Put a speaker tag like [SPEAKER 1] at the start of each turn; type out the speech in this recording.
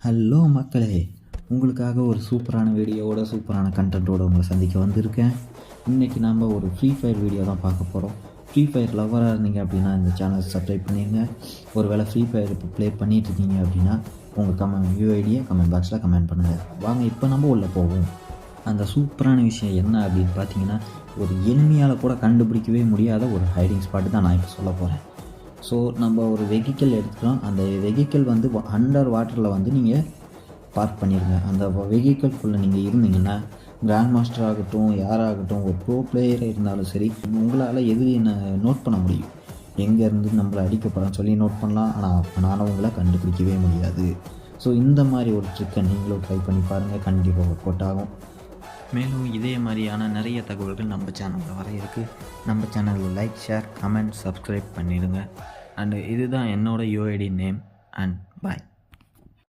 [SPEAKER 1] Hello மக்களே, உங்களுக்காக ஒரு சூப்பரான வீடியோவோட சூப்பரான கண்டென்ட்டோடு உங்களை சந்திக்க வந்திருக்கேன். இன்றைக்கி நம்ம ஒரு ஃப்ரீ ஃபயர் வீடியோ தான் பார்க்க போகிறோம். ஃப்ரீ ஃபயர் லவராக இருந்தீங்க அப்படின்னா இந்த சேனல் சப்ஸ்கிரைப் பண்ணிடுங்க. ஒரு வேளை ஃப்ரீ ஃபயர் இப்போ ப்ளே பண்ணிகிட்ருக்கீங்க அப்படின்னா உங்கள் யூஐடியை கமெண்ட் பாக்ஸில் கமெண்ட் பண்ணுங்கள். வாங்க இப்போ நம்ம உள்ளே போவோம். அந்த சூப்பரான விஷயம் என்ன அப்படின்னு பார்த்தீங்கன்னா, ஒரு எளிமையால் கூட கண்டுபிடிக்கவே முடியாத ஒரு ஹைடிங் ஸ்பாட்டு தான் நான் இப்போ சொல்ல போகிறேன். ஸோ நம்ம ஒரு வெஹிக்கிள் எடுத்துக்கலாம். அந்த வெஹிக்கிள் வந்து அண்டர் வாட்டரில் வந்து நீங்கள் பார்க் பண்ணிடுங்க. அந்த வெஹிக்கிள்குள்ளே நீங்கள் இருந்தீங்கன்னா கிராண்ட் மாஸ்டர் ஆகட்டும், யாராகட்டும், ஒரு ப்ரோ பிளேயராக இருந்தாலும் சரி, உங்களால் எது நோட் பண்ண முடியும். எங்கேருந்து நம்மளை அடிக்கப்படுறோன்னு சொல்லி நோட் பண்ணலாம். ஆனால் அப்போனால உங்களை கண்டுபிடிக்கவே முடியாது. ஸோ இந்த மாதிரி ஒரு ட்ரிக்கை நீங்களும் ட்ரை பண்ணி பாருங்கள், கண்டிப்பாக ஒர்க் அவுட் ஆகும். மேலும் இதே மாதிரியான நிறைய தகவல்கள் நம்ம சேனலில் வர இருக்குது. நம்ம சேனலில் லைக், ஷேர், கமெண்ட், சப்ஸ்கிரைப் பண்ணிடுங்க. அண்டு இதுதான் என்னோடய யூஐடி நேம். And bye.